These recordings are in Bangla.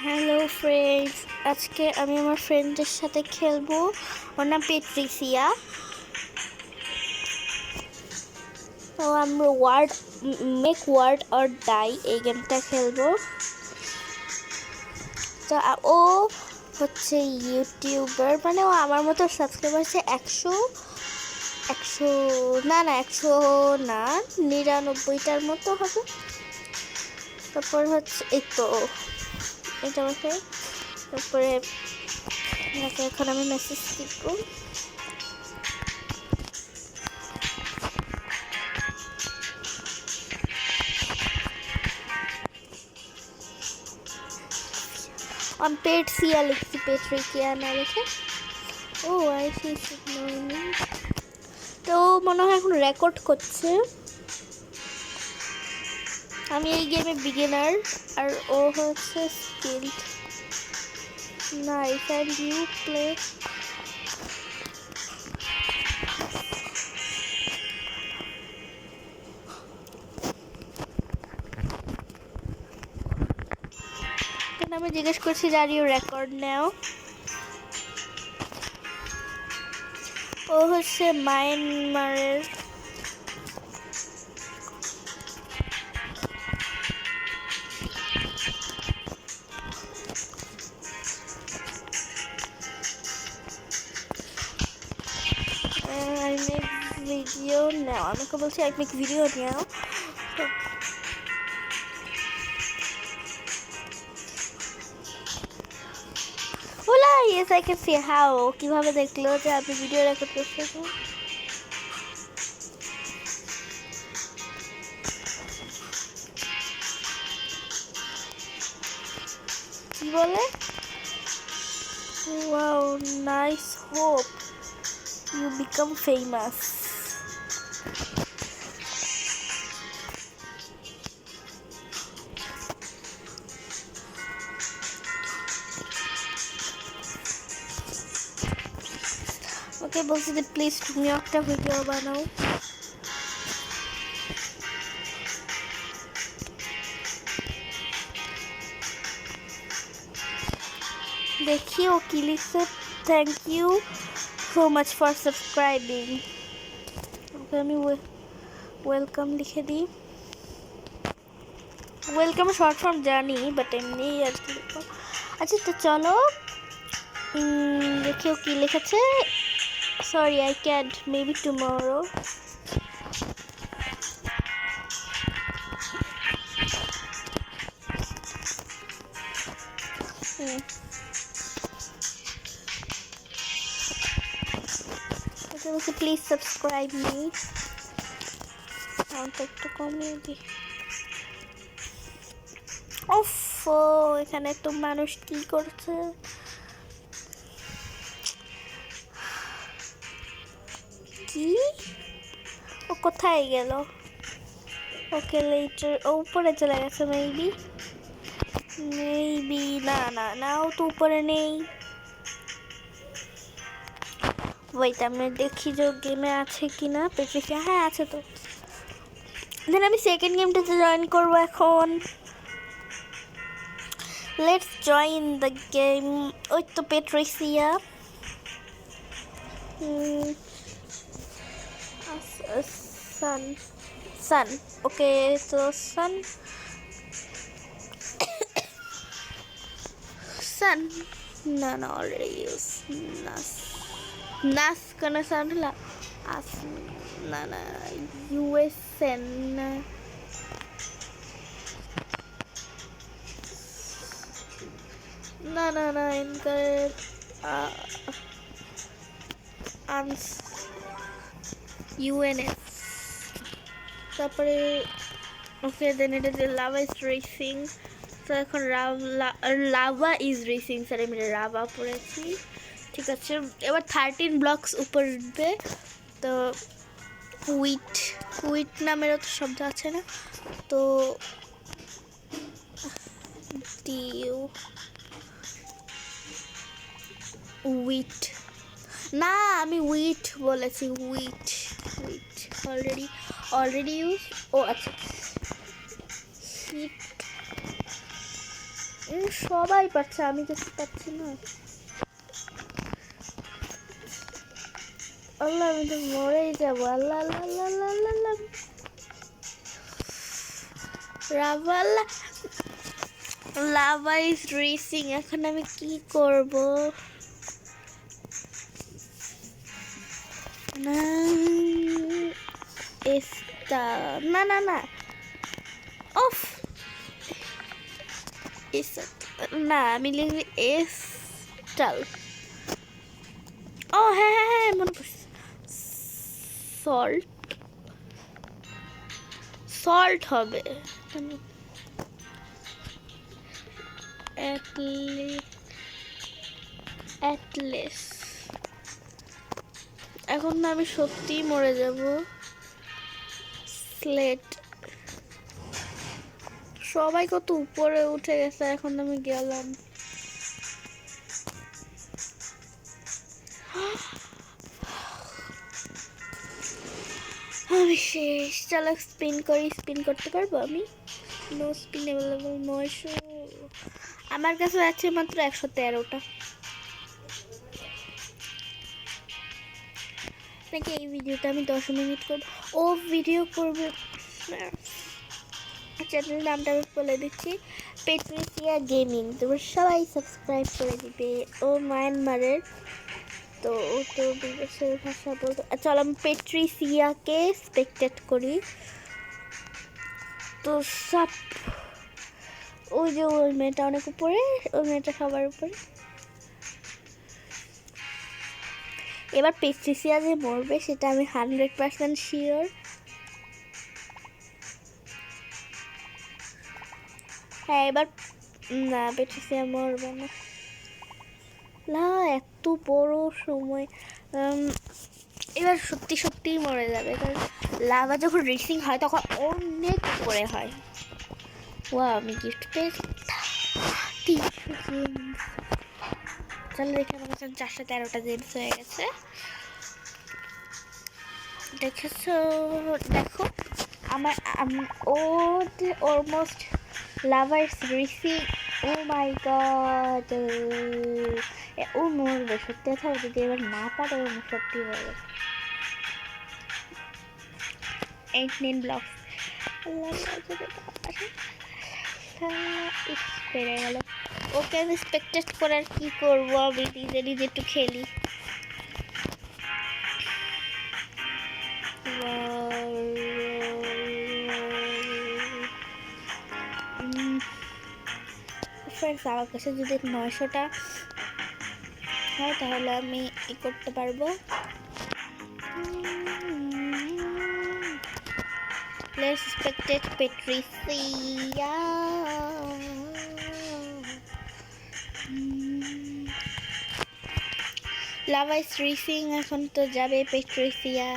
হ্যালো ফ্রেন্ডস, আজকে আমি আমার ফ্রেন্ডদের সাথে খেলবো। ওর নাম পেট্রিসিয়া। তো আমরা মেক ওয়ার্ড অর ডাই এই গেমটা খেলবো। তো ও হচ্ছে ইউটিউবার, মানে ও আমার মতো সাবস্ক্রাইবার আছে 99টার মতো হবে। তারপর হচ্ছে এই তো এটা আমাকে, তারপরে এখন আমি মেসেজ দিব। আমি পেট্রিয়া লিখছি, পেট্রিকিয়া না লিখে। ও আই সি, তো মনে হয় এখন রেকর্ড করছে। আমি এই গেমে বিগিনার আর ও হচ্ছে skilled. Nice, and you play. আমি জিজ্ঞেস করছি যে আর ইউ রেকর্ড নাও। ও হচ্ছে মায়ানমারের। I make video now. আমাকে বলছে I make video now. OLA yes I can see how. কিভাবে দেখলো যে আপনি ভিডিও রেকর্ড করছেন? কি বলে? Wow, nice, hope you become famous. ওকে বলছি যে প্লিজ তুমি একটা ভিডিও বানাও। দেখি ও কি লিখছে। Thank you so much for subscribing. Okay আমি ওয়েলকাম লিখে দিই। ওয়েলকাম শর্ট ফর্ম জানি, বাট এমনি আর কি। আচ্ছা তো চলো দেখি ও কি লিখেছে। Sorry I can't, maybe tomorrow. Please subscribe me. একটু কমিয়ে দিই। ওফ, এখানে তো মানুষ কি করছে। কি ও কোথায় গেল? ওকে লেটার ও উপরে চলে গেছে মেবি। না না না, ও তো উপরে নেই। ওয়েট আমি দেখি যে গেমে আছে কিনা। পেট্রিসিয়া হ্যাঁ আছে তো। দেন আমি সেকেন্ড গেমটাতে জয়েন করব এখন। Let's join the game. ওই তো পেট্রিসিয়া। সান ওকে, তো সান না না অলরেডি ইউজ নাস কোনো সাউন্ড হলো আস। না না ইউএসএন। না না না ইনকারেক্ট। ইউএনএস। তারপরে ওকে দেন এটা যে লাভা ইজ রেসিং। তো এখন লাভা ইজ রেসিং, স্যার আমি রাভা পড়েছি। ঠিক আছে, এবার 13 ব্লকস উপর উঠবে। তো উইট নামেরও তো শব্দ আছে না, তো উইট না, আমি উইট বলেছি। Wheat already use. ও আচ্ছা, সবাই পাচ্ছে, আমি কিছু পাচ্ছি না। আল্লাহ, আমি তো মরেই যাবো। আল্লাহ আল্লাহ আল্লাহ আল্লাহ আল্লাহ আল্লাহ। রাভাল্লা লাভা ইজ রেসিং। এখন আমি কি করব? না এস্তা, না না না, অফ না, আমি লিখবি এস্টাল। ও হ্যাঁ হ্যাঁ হ্যাঁ, মনে পড়ছে, সল্ট, সল্ট হবে। অ্যাটলিস এখন না আমি সত্যিই মরে যাব। স্লেট, সবাই কত উপরে উঠে গেছে, এখন আমি গেলাম। আমি শেষ। চালাক স্পিন করি, স্পিন করতে পারবো আমি? No spin available. 900, আমার কাছে আছে মাত্র 113টা। নাকি এই ভিডিওটা আমি 10 মিনিট করব? ও ভিডিও করবে। চ্যানেলের নামটা আমি বলে দিচ্ছি, পেট্রিসিয়া গেমিং। তোমরা সবাই সাবস্ক্রাইব করে দিবে। ও মায়ানমারের, তো ও তো বিদেশের ভাষা বলতে। চলো আমি পেট্রিসিয়াকে স্পেকটেট করি। তো সব ওই যে ওই মেয়েটা অনেক উপরে, ওই মেয়েটা সবার উপরে। এবার পেট্রিসিয়া যে মরবে সেটা আমি 100% শিওর। হ্যাঁ এবার না, পেট্রিসিয়া মরবে না। না, এত বড় সময় এবার সত্যি সত্যিই মরে যাবে, কারণ লাভা যখন রেসিং হয় তখন অনেক উপরে হয়। ও আমি গিফট পেয়েছি 300 জেমস। চলো দেখি আমার কাছে 413টা জেমস হয়ে গেছে। দেখেছো, দেখো আমার ও almost lava is rising. Oh my god, ও মরবে সত্যি কথা। যদি এবার না পারে ও সত্যি মরবে। 8 ব্লকস পেরে গেল। ওকে আমি স্পেকটেট করার কি করবো, আমি নিজে নিজে একটু খেলি। ফ্রেন্ডস, আমার কাছে যদি 900টা হয় তাহলে আমি ই করতে পারবো। Let's spectate Patricia. Lava is racing, এখন তো যাবে পেট্রিসিয়া।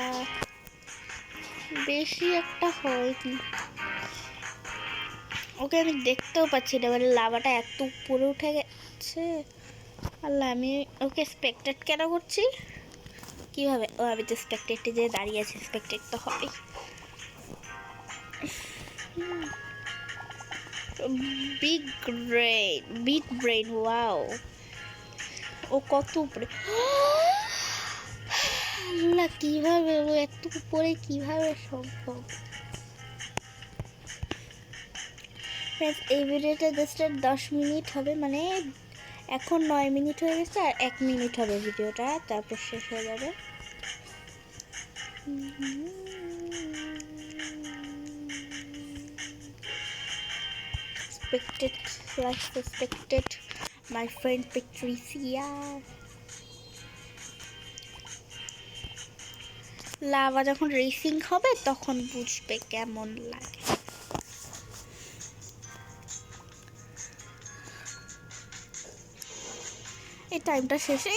বেশি একটা হয়নি, ওকে আমি দেখতেও পাচ্ছি না, মানে লাভাটা এত উপরে উঠে গেছে। আল্লাহ, আমি ওকে স্পেকটেট কেন করছি? কিভাবে? ও আমি তো স্পেকটেটে যে দাঁড়িয়ে আছি, স্পেকটেট তো হবেই। বিগ ব্রেন, ওয়াও, ও কত উপরে। আল্লাহ, কিভাবে ও এত উপরে কিভাবে সম্ভব? এই ভিডিওটা জাস্ট 10 মিনিট হবে, মানে এখন 9 মিনিট হয়ে গেছে, আর 1 মিনিট হবে ভিডিওটা, তারপর শেষ হয়ে যাবে। Suspected my friend Patricia. Lava যখন রেসিং হবে তখন বুঝবে কেমন লাগে। এই টাইমটা শেষে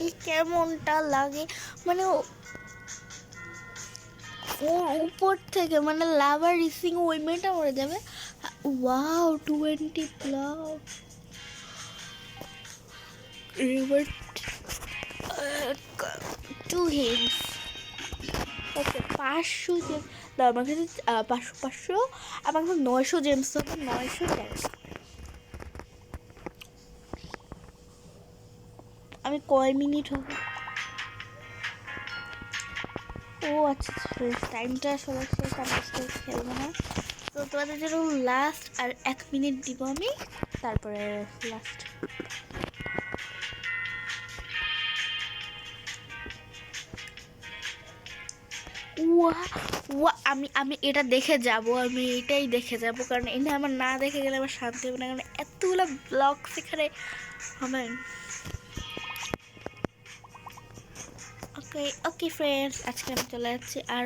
এই কেমনটা লাগে, মানে ও উপর থেকে, মানে লাভা রেসিং ওই মেয়েটা মরে যাবে। Wow, 20 block. River 2 hills. Okay 500 gems আমার কাছে, 500 আমার কাছে 900 জেমস হবে। 900 আমি কয় মিনিট হবে? ও আচ্ছা, টাইমটা সবাই শেষ, আমি আজকে খেলবো না। তো তোমাদের জন্য লাস্ট আর 1 মিনিট দিব আমি, তারপরে লাস্ট। আমি আমি এটা দেখে যাব, আমি এটাই দেখে যাব, কারণ এটা আমার না দেখে গেলে আমার শান্তি হবে না, কারণ এতগুলো ব্লগ সেখানে হবে। ওকে ওকে ফ্রেন্ডস, আজকে আমি চলে যাচ্ছি, আর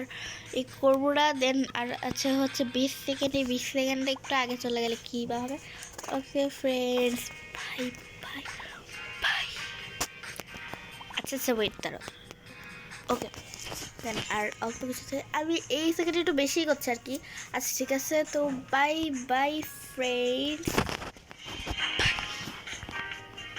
এই করবো না। দেন আর আচ্ছা হচ্ছে 20 সেকেন্ডে, 20 সেকেন্ডে একটু আগে চলে গেলে কী বা হবে। ওকে ফ্রেন্ডস, ভাই ভাই ভাই, আচ্ছা আচ্ছা ওয়েট তারও। ওকে দেন আর অল্প কিছু আমি এই সেকেন্ডে একটু বেশি করছি আর কি। আচ্ছা ঠিক আছে, তো বাই বাই ফ্রেন্ডস।